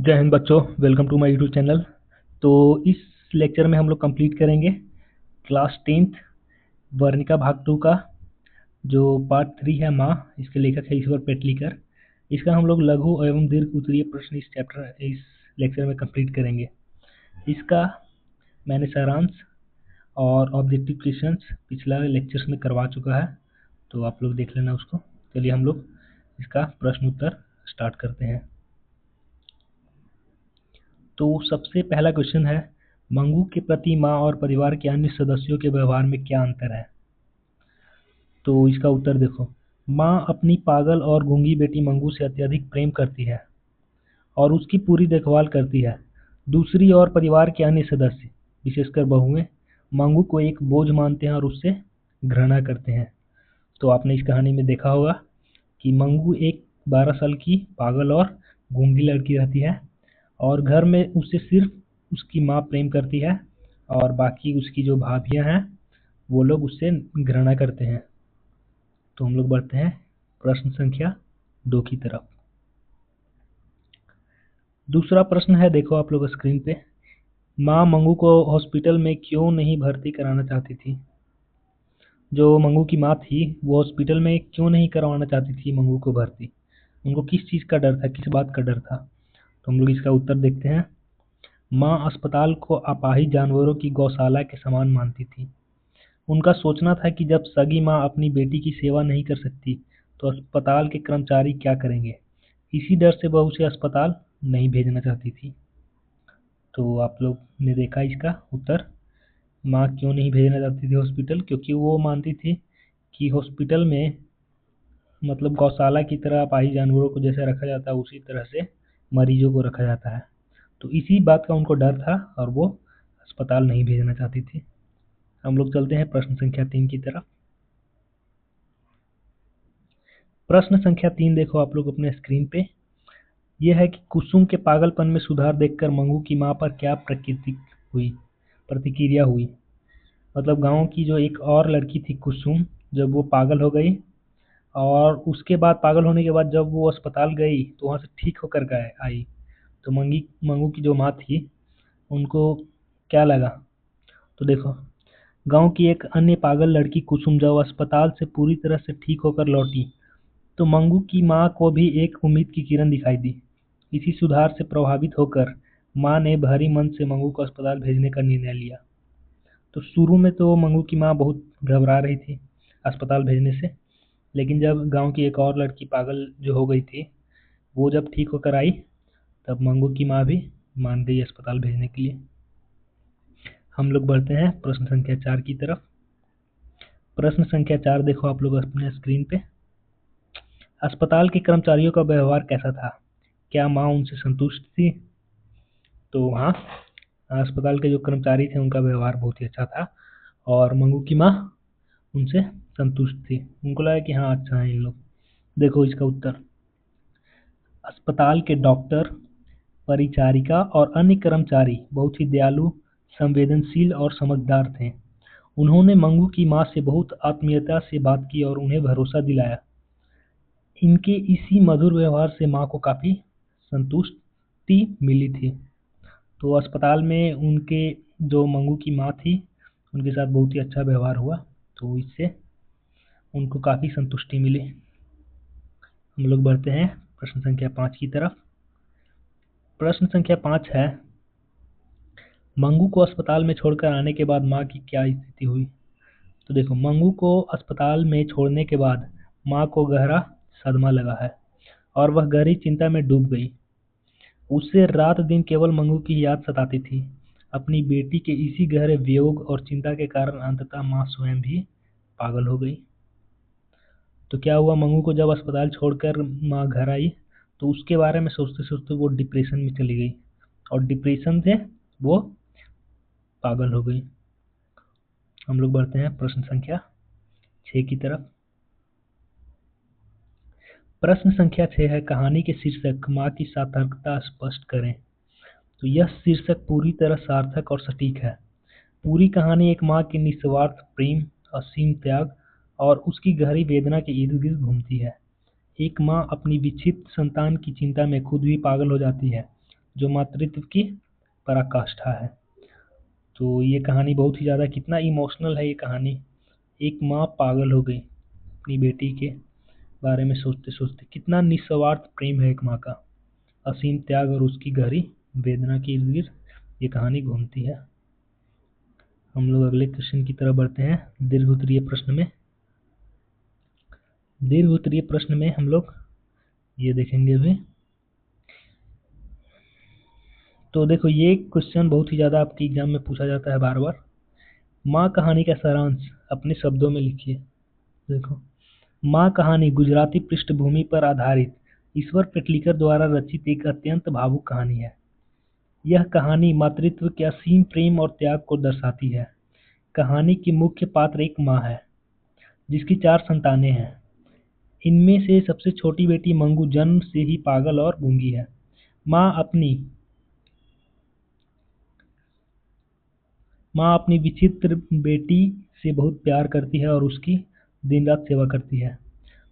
जय हिंद बच्चों, welcome to my YouTube channel. तो इस लेक्चर में हम लोग कंप्लीट करेंगे क्लास 10th वर्णिका भाग 2 का जो पार्ट 3 है माँ। इसके लेखक है ईश्वर पेटलीकर। इसका हम लोग लघु एवं दीर्घ उत्तरीय प्रश्न इस लेक्चर में कंप्लीट करेंगे। इसका मैंने सारांश और ऑब्जेक्टिव क्वेश्चंस पिछला लेक्चर्स में करवा चुका है, तो आप लोग देख लेना उसको। चलिए हम लोग इसका प्रश्न उत्तर स्टार्ट करते हैं। तो सबसे पहला क्वेश्चन है, मंगू के प्रति माँ और परिवार के अन्य सदस्यों के व्यवहार में क्या अंतर है। तो इसका उत्तर देखो, माँ अपनी पागल और गूंगी बेटी मंगू से अत्यधिक प्रेम करती है और उसकी पूरी देखभाल करती है। दूसरी ओर परिवार के अन्य सदस्य, विशेषकर बहुएं, मंगू को एक बोझ मानते हैं और उससे घृणा करते हैं। तो आपने इस कहानी में देखा होगा कि मंगू एक 12 साल की पागल और गूंगी लड़की रहती है और घर में उससे सिर्फ उसकी माँ प्रेम करती है और बाकी उसकी जो भाभियाँ हैं वो लोग उससे घृणा करते हैं। तो हम लोग बढ़ते हैं प्रश्न संख्या 2 की तरफ। दूसरा प्रश्न है, देखो आप लोग स्क्रीन पे, माँ मंगू को हॉस्पिटल में क्यों नहीं भर्ती कराना चाहती थी। जो मंगू की माँ थी वो हॉस्पिटल में क्यों नहीं करवाना चाहती थी मंगू को भर्ती। उनको किस चीज़ का डर था, किस बात का डर था। तो हम लोग इसका उत्तर देखते हैं। माँ अस्पताल को अपाहिज जानवरों की गौशाला के समान मानती थी। उनका सोचना था कि जब सगी माँ अपनी बेटी की सेवा नहीं कर सकती तो अस्पताल के कर्मचारी क्या करेंगे। इसी डर से वह उसे अस्पताल नहीं भेजना चाहती थी। तो आप लोग ने देखा इसका उत्तर, माँ क्यों नहीं भेजना चाहती थी हॉस्पिटल, क्योंकि वो मानती थी कि हॉस्पिटल में मतलब गौशाला की तरह अपाहिज जानवरों को जैसे रखा जाता है उसी तरह से मरीजों को रखा जाता है। तो इसी बात का उनको डर था और वो अस्पताल नहीं भेजना चाहती थी। हम लोग चलते हैं प्रश्न संख्या 3 की तरफ। प्रश्न संख्या 3 देखो आप लोग अपने स्क्रीन पे। यह है कि कुसुम के पागलपन में सुधार देखकर मंगू की माँ पर क्या प्रतिक्रिया हुई। मतलब गांव की जो एक और लड़की थी कुसुम, जब वो पागल हो गई और उसके बाद पागल होने के बाद जब वो अस्पताल गई तो वहाँ से ठीक होकर गए आई, तो मंगू की जो माँ थी उनको क्या लगा। तो देखो, गांव की एक अन्य पागल लड़की कुसुम जब अस्पताल से पूरी तरह से ठीक होकर लौटी तो मंगू की माँ को भी एक उम्मीद की किरण दिखाई दी। इसी सुधार से प्रभावित होकर माँ ने भारी मन से मंगू को अस्पताल भेजने का निर्णय लिया। तो शुरू में तो मंगू की माँ बहुत घबरा रही थी अस्पताल भेजने से, लेकिन जब गांव की एक और लड़की पागल जो हो गई थी वो जब ठीक होकर आई तब मंगू की माँ भी मान गई अस्पताल भेजने के लिए। हम लोग बढ़ते हैं प्रश्न संख्या 4 की तरफ। प्रश्न संख्या 4 देखो आप लोग अपने स्क्रीन पे। अस्पताल के कर्मचारियों का व्यवहार कैसा था, क्या माँ उनसे संतुष्ट थी। तो हाँ, अस्पताल के जो कर्मचारी थे उनका व्यवहार बहुत ही अच्छा था और मंगू की माँ उनसे संतुष्ट थी। उनको लगा कि हाँ अच्छा है इन लोग। देखो इसका उत्तर, अस्पताल के डॉक्टर, परिचारिका और अन्य कर्मचारी बहुत ही दयालु, संवेदनशील और समझदार थे। उन्होंने मंगू की माँ से बहुत आत्मीयता से बात की और उन्हें भरोसा दिलाया। इनके इसी मधुर व्यवहार से माँ को काफ़ी संतुष्टि मिली थी। तो अस्पताल में उनके जो मंगू की माँ थी उनके साथ बहुत ही अच्छा व्यवहार हुआ, तो इससे उनको काफ़ी संतुष्टि मिली। हम लोग बढ़ते हैं प्रश्न संख्या 5 की तरफ। प्रश्न संख्या 5 है, मंगू को अस्पताल में छोड़कर आने के बाद माँ की क्या स्थिति हुई। तो देखो, मंगू को अस्पताल में छोड़ने के बाद माँ को गहरा सदमा लगा है और वह गहरी चिंता में डूब गई। उसे रात दिन केवल मंगू की याद सताती थी। अपनी बेटी के इसी गहरे वियोग और चिंता के कारण अंततः माँ स्वयं भी पागल हो गई। तो क्या हुआ, मंगू को जब अस्पताल छोड़कर माँ घर आई तो उसके बारे में सोचते सोचते वो डिप्रेशन में चली गई और डिप्रेशन से वो पागल हो गई। हम लोग बढ़ते हैं प्रश्न संख्या 6 की तरफ। प्रश्न संख्या 6 है, कहानी के शीर्षक माँ की सार्थकता स्पष्ट करें। तो यह शीर्षक पूरी तरह सार्थक और सटीक है। पूरी कहानी एक माँ के निस्वार्थ प्रेम, असीम त्याग और उसकी गहरी वेदना के इर्द गिर्द घूमती है। एक माँ अपनी विच्छिन्न संतान की चिंता में खुद भी पागल हो जाती है, जो मातृत्व की पराकाष्ठा है। तो ये कहानी बहुत ही ज़्यादा कितना इमोशनल है ये कहानी। एक माँ पागल हो गई अपनी बेटी के बारे में सोचते सोचते। कितना निस्वार्थ प्रेम है एक माँ का, असीम त्याग और उसकी गहरी वेदना के इर्द गिर्द ये कहानी घूमती है। हम लोग अगले क्वेश्चन की तरफ बढ़ते हैं। दीर्घ उत्तरीय प्रश्न में हम लोग ये देखेंगे अभी। तो देखो, ये क्वेश्चन बहुत ही ज़्यादा आपके एग्जाम में पूछा जाता है बार बार। माँ कहानी का सारांश अपने शब्दों में लिखिए। देखो, माँ कहानी गुजराती पृष्ठभूमि पर आधारित ईश्वर पेटलिकर द्वारा रचित एक अत्यंत भावुक कहानी है। यह कहानी मातृत्व के असीम प्रेम और त्याग को दर्शाती है। कहानी की मुख्य पात्र एक माँ है जिसकी 4 संतानें हैं। इनमें से सबसे छोटी बेटी मंगू जन्म से ही पागल और गूंगी है। माँ अपनी विचित्र बेटी से बहुत प्यार करती है और उसकी दिन रात सेवा करती है।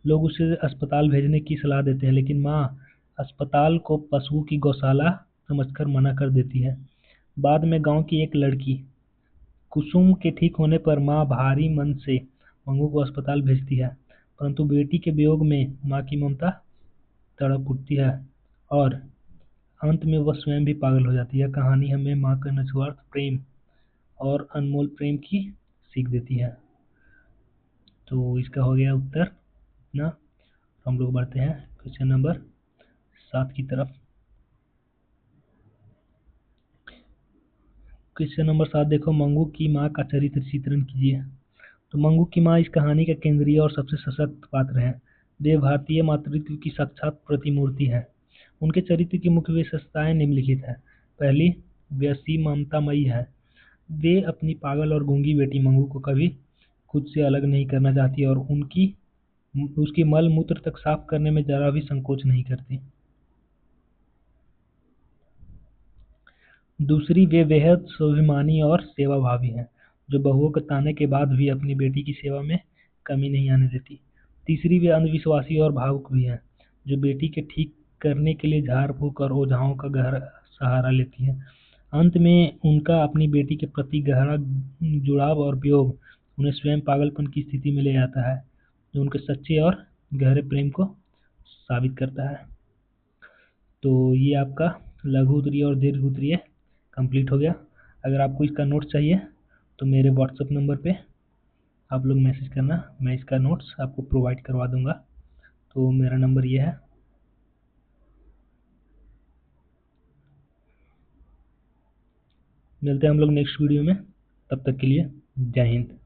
लोग उसे अस्पताल भेजने की सलाह देते हैं, लेकिन माँ अस्पताल को पशुओं की गौशाला समझकर मना कर देती है। बाद में गांव की एक लड़की कुसुम के ठीक होने पर माँ भारी मन से मंगू को अस्पताल भेजती है, परंतु बेटी के वियोग में माँ की ममता तड़प उठती है और अंत में वह स्वयं भी पागल हो जाती है। कहानी हमें माँ का निस्वार्थ प्रेम और अनमोल प्रेम की सीख देती है। तो इसका हो गया उत्तर ना। हम लोग बढ़ते हैं क्वेश्चन नंबर 7 की तरफ। क्वेश्चन नंबर 7 देखो, मंगू की माँ का चरित्र चित्रण कीजिए। तो मंगू की माँ इस कहानी का केंद्रीय और सबसे सशक्त पात्र है। वे भारतीय मातृत्व की साक्षात प्रतिमूर्ति है। उनके चरित्र की मुख्य विशेषताएं निम्नलिखित है। पहली, वे असीम ममतामयी है। वे अपनी पागल और गूंगी बेटी मंगू को कभी खुद से अलग नहीं करना चाहती और उसकी मल मूत्र तक साफ करने में जरा भी संकोच नहीं करती। दूसरी, वे बेहद स्वाभिमानी और सेवाभावी हैं, जो बहुओं के ताने के बाद भी अपनी बेटी की सेवा में कमी नहीं आने देती। तीसरी, वे अंधविश्वासी और भावुक भी हैं, जो बेटी के ठीक करने के लिए झाड़ फूक और ओझाओं का गहरा सहारा लेती हैं। अंत में उनका अपनी बेटी के प्रति गहरा जुड़ाव और वियोग उन्हें स्वयं पागलपन की स्थिति में ले आता है, जो उनके सच्चे और गहरे प्रेम को साबित करता है। तो ये आपका लघु उत्तरीय और दीर्घ उत्तरीय कंप्लीट हो गया। अगर आपको इसका नोट्स चाहिए तो मेरे व्हाट्सएप नंबर पे आप लोग मैसेज करना, मैं इसका नोट्स आपको प्रोवाइड करवा दूंगा। तो मेरा नंबर ये है। मिलते हैं हम लोग नेक्स्ट वीडियो में, तब तक के लिए जय हिंद।